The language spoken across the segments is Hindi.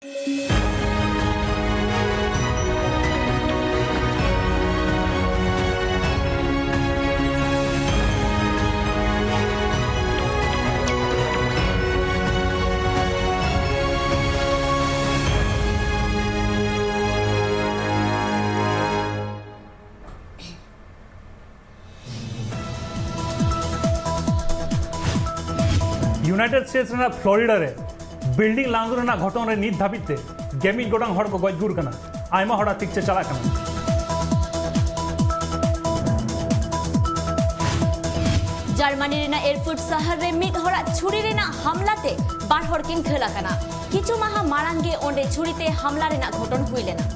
यूनाइटेड स्टेट्स रेना फ्लोरिडा रे बिल्डिंग लांगू रेना घटन रे नीत धाबिते गेमी गोटांग हड़ को गजगुर कना आयमा हड़ा ठीक से चला कना जर्मनी रेना एयरपोर्ट शहर रे मिद हड़ा छुरी रेना हमलाते बार हड़ किन खेला कना किछु माहा मारांगे ओंडे छुरीते हमला रेना घटन हुई लेना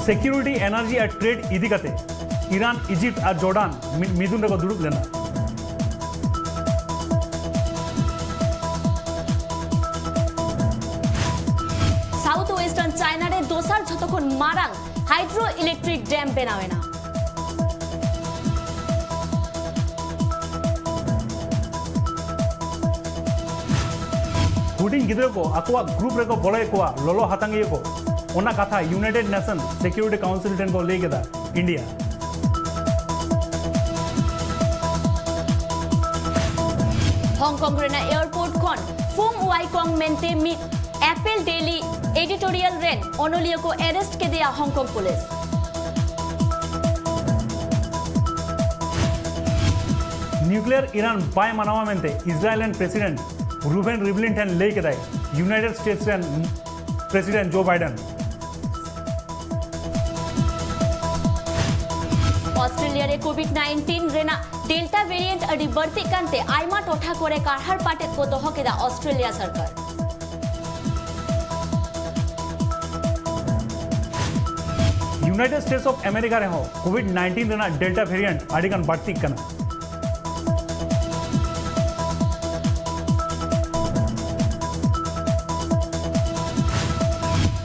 सिक्योरिटी एनर्जी और ट्रेड इदी कते ईरान इजिप्ट और जॉर्डान मिदुन को दुड़ुब लेना साउथ वेस्टार्न चाइना रे दोसार झतखन मारांग हाइड्रो इलेक्ट्रिक डैम बनावेना हुडिंग गिद्रो को अकवा ग्रुप रे को बोले को लोलो हातांगे को ओना कथा यूनाइटेड नेशन सिक्योरिटी काउंसिल टेन को ले गेदा इंडिया हांगकांग रेना एयरपोर्ट खन फुंग वाईकोंग मेंते मी एप्पल डेली एडिटोरियल रेन ओनोलियो को अरेस्ट के दिया हांगकांग पुलिस न्यूक्लियर ईरान बाय मनावा मेंते इजराइल प्रेसिडेंट रूबेन रिवलिन टेन ले गेदा यूनाइटेड स्टेट्स रेन प्रेसिडेंट जो बाइडेन ऑस्ट्रेलिया रे कोविड-19 रेना डेल्टा वेरिएंट अडी बढ़ती कांते आयमा टोठा कोरे कारहर पाटे को दोह केदा ऑस्ट्रेलिया सरकार यूनाइटेड स्टेट्स ऑफ अमेरिका रे हो कोविड-19 रेना डेल्टा वेरिएंट अडिगन बढ़ती कना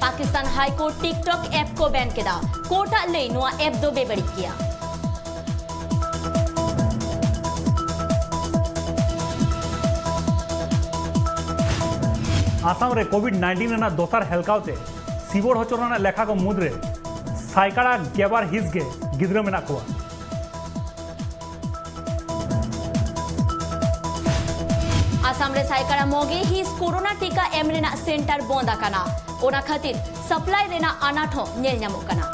Pakistan high court TikTok app को बैन केदा कोर्टा ले नुआ ऐप दो बेबड़ी किया आसाम रे कोविड-19 रेना दोसार हेलकावते सिबोर हचोरना लेखा को मुद्रे साइकाड़ा गेबार हिसगे गिद्रो मेना कोआ आसाम रे साइकाड़ा मोगे हिस कोरोना टीका एम रेना सेंटर बोंदा कना ओना खातिर सप्लाई रेना अनाठो नेल न्यामो कना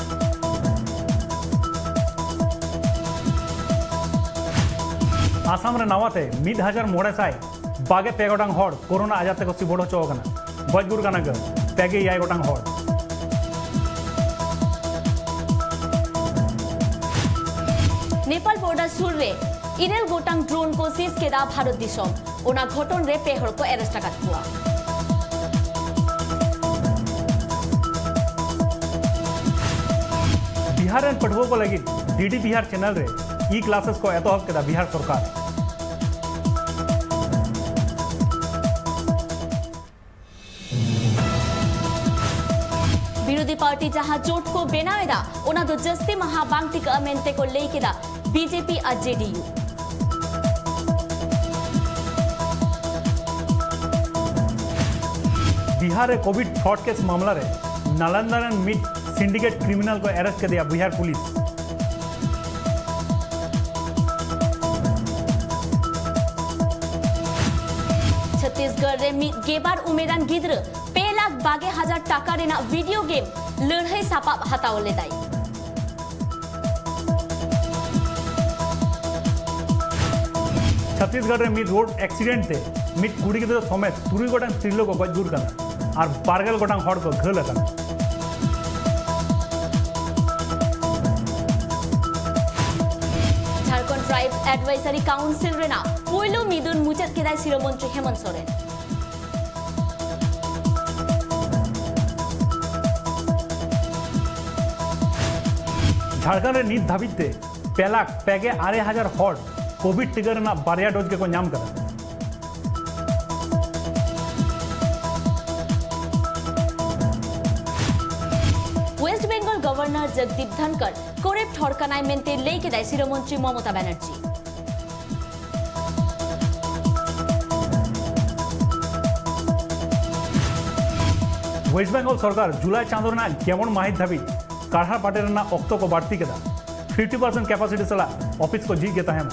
आसाम रे नवाते 1900 बागे पे गोटांग हड़ कोरोना आजाते को सिबोड़ हचो कना गजगुर कना ग पेगे याय गोटांग हड़ नेपाल बॉर्डर सुर रे इरेल गोटांग ड्रोन को सीज केदा भारत दिसम ओना घटन रे पेहड़ को अरेस्ट काट हुआ बिहार एन पढ़वो को लगी डीडी बिहार चैनल रे ई क्लासेस को एतोहब केदा बिहार सरकार विरोधी पार्टी जहां जोट को बेनावेदा ओना दो जस्ती महाबांग टिका मेंते को लेकेदा बीजेपी और जेडीयू बिहार रे कोविड फ्रॉड केस मामला रे नालंदा रे मिड सिंडिकेट क्रिमिनल को अरेस्ट कर दिया बिहार पुलिस छत्तीसगढ़ रे मिड गेबार उमेदान गिद्र 2,00,000 टाका रेना वीडियो गेम लड़ाई सापा हताओ लेदाई छत्तीसगढ़ रे मिड रोड एक्सीडेंट ते मिड कुड़ी गिद्र समेत 3 गोटांग त्रिलो को गजगुर कना और 12 गोटांग हड़ को घल कना झारखंड ट्राइब एडवाइजरी काउंसिल रेना पोइलो मिदुन मुचत केदाय शिरोमंत्री हेमंत सोरेन झारखंड रे नीत धाबिते पेलाक पेगे 2,500 हड़ कोविड टीका रेना बारिया डोज के को नाम करा वेस्ट बेंगल गवर्नर जगदीप धनखड़ कोरेप ठड़कानाय मेंते लेके दाय शिरोमंत्री ममता बनर्जी वेस्ट बेंगल सरकार जुलाई चाँदो केमन माहित धाबी काढ़ा पाटे अक्त को बाड़ती केदा 50% कैपासिटी सला ऑफिस को झील के तहना।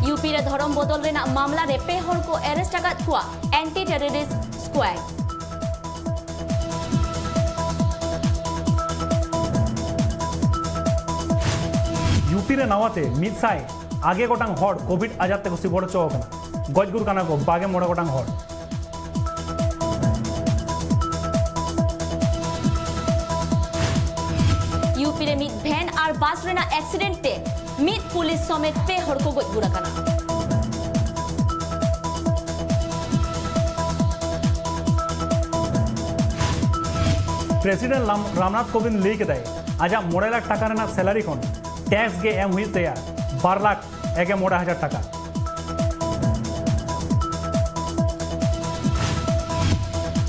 यूपी रे धरम बदल रेना मामला रे पे हर को अरेस्ट आकात कुआ एंटी टेररिस्ट स्क्वाड। यूपी रे नवाते मिदसाय आगे गोटांग हड़ कोविड आजार ते सिबड़ चौकना गजगुर काना को बागे मोड़ा गोटांग हड़। यूपी रे मिद भैन और बस रेना एक्सीडेंट ते मिद पुलिस समेत पे हड़ को गजगुर काना। प्रेसिडेंट रामनाथ कोविंद लई केदाय आजा 9 लाख टाका रेना सैलरी खन टैक्स गे एम हुई तैयार 12,91,000 टाका।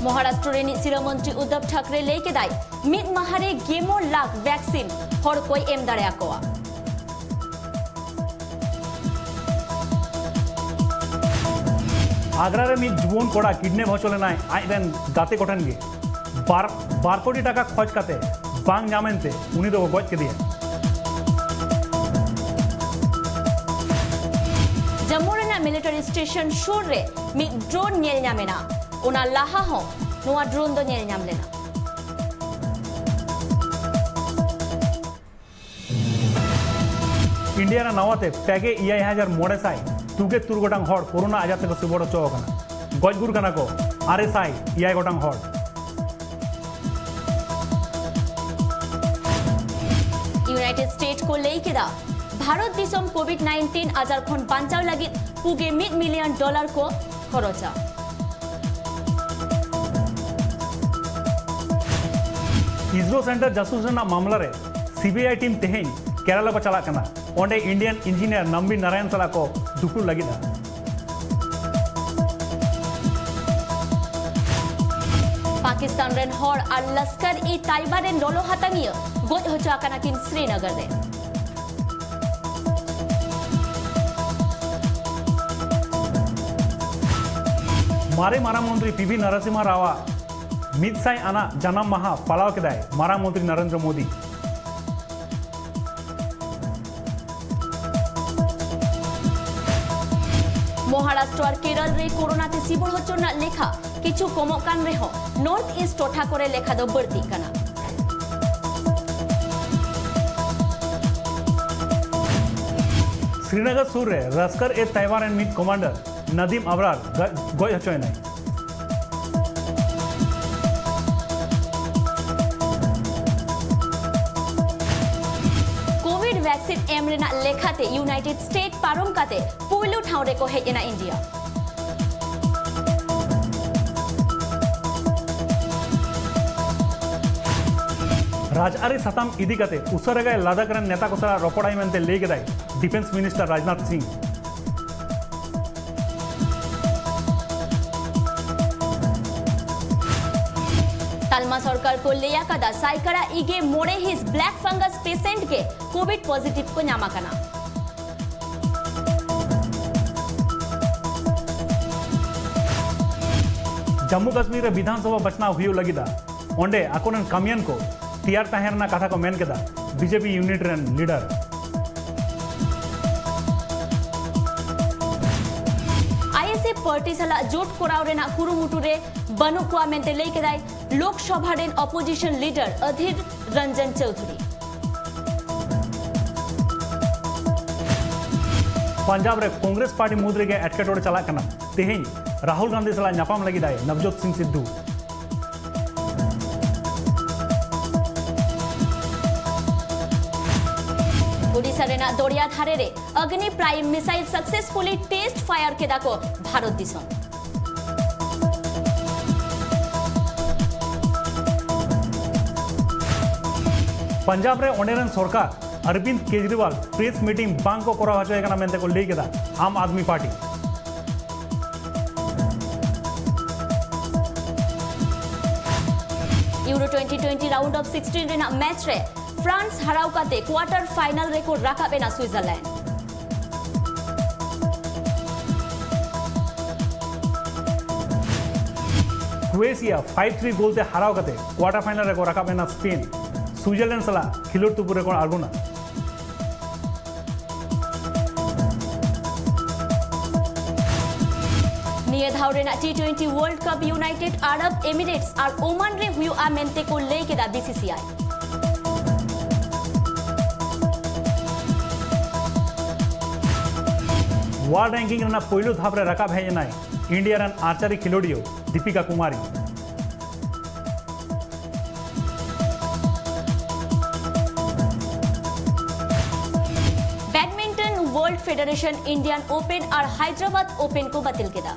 महाराष्ट्र रे सिरा मंत्री उद्धव ठाकरे लई केदाय मिद माहारे 11 लाख वैक्सीन हड़ कोई एम दाड़े कोआ। आग्रा रे मिद जुवन कोड़ा किडनैप होचलेनाय आइरेन गाते कोठन गे 12 कोटी टाका खर्च काते बांग जामेनते उनी दो गज के दिया। जम्मू रेना मिलिटरी स्टेशन शोर रे मिद ड्रोन नेल ᱧᱟᱢᱮᱱᱟ ओना लाहा हो नोआ ड्रोन दो नेल ᱧᱟᱢ लेना। इंडिया रा नवाते पैगे 59,900 गोटांग हड़ कोरोना आजार ते सिबड़ चौकना गजगुर काना को 600 गोटांग हड़। यूनाइटेड स्टेट को लई केदा भारत दिसम कोविड-19 आजार खन बांचाव लगी पुगे $1 मिलियन को खरचा। इसरो सेंटर जासूस मामला रे सीबीआई टीम तेहें केरला को चला कना ओंडे इंडियन इंजीनियर नंबी नारायण सला को दुपुर लगिदा। पाकिस्तान रेन हड़ और लश्कर ई ताइबा रेन लोलो हातांगिया गज होचा कना किन श्रीनगर रे। मारे मारा मंत्री पीवी नरसिम्हा रावा मिदसाय आना जन्म माहा पालाव केदाय मारा मंत्री नरेंद्र मोदी। महाराष्ट्र और केरल रे कोरोना ते सिबड़ होचना लेखा किछु कमो कान रे हो नॉर्थ ईस्ट टोठा करे लेखा दो बढ़ती कना। श्रीनगर सूर रे लश्कर ए तैयबा रेन मिद कमांडर नदीम अबरार गज होचोयनाय। कोविड वैक्सीन एम रेना लेखाते यूनाइटेड स्टेट पारम काते पुइलु ठाव रे को हेजना इंडिया। राजआरी साताम इदी काते उसरे गए लद्दाख रेन नेता को सला रोपड़ाई मेनते लई केदाय डिफेंस मिनिस्टर राजनाथ सिंह। तालमा सरकार को लेया कदा साइकरा इगे मोड़े हिज ब्लैक फंगस पेशेंट के कोविड पॉजिटिव को ᱧᱟᱢ आकना। जम्मू कश्मीर रे विधानसभा बचनाव हुई लगिदा ओंडे आकोरन कामियन को तैयार तहरना कथा को मेन केदा बीजेपी यूनिट रेन लीडर। आईएसए पार्टी सला जोट कोराव रेना कुरुमुटु रे बनु कुआ मेंते लई केदाय Lok Sabha rain opposition leader Adhir Ranjan Chaudhary. Punjab रे कांग्रेस पार्टी मुद्रे के एटकेटोड़े चला कना तेहें राहुल गांधी सला ᱧᱟᱯᱟᱢ लगिदाय नवजोत सिंह सिद्धू। ओडिशा रेना दरिया धारे रे Agni prime missile successfully test fire केदा को भारत दिसम। पंजाब रे ओंडेरन सरकार अरविंद केजरीवाल प्रेस मीटिंग बांग को कोरा हचोय कना मेनते को लई केदा Aam Aadmi Party. Euro 2020 round of 16 रेना मैच रे फ्रांस हराव काते क्वार्टर फाइनल रे को राकाबेना स्विट्जरलैंड। क्रोएशिया 5-3 गोलते हराव कते क्वार्टर फाइनल रे राकाब एना स्पेन स्विट्जरलैंड सला खिलोड़ तुपुरे को आगुना निये धाव रेना T20 world cup United Arab Emirates और ओमान रे हुआ मेंते को ले केदा बीसीसीआई वर्ल्ड रैंकिंग रेना पहिलो धाप रे राकाब हेजनाय इंडिया रन आर्चरी खिलोड़ियो Deepika Kumari badminton world federation Indian open और हैदराबाद ओपन को बातिल केदा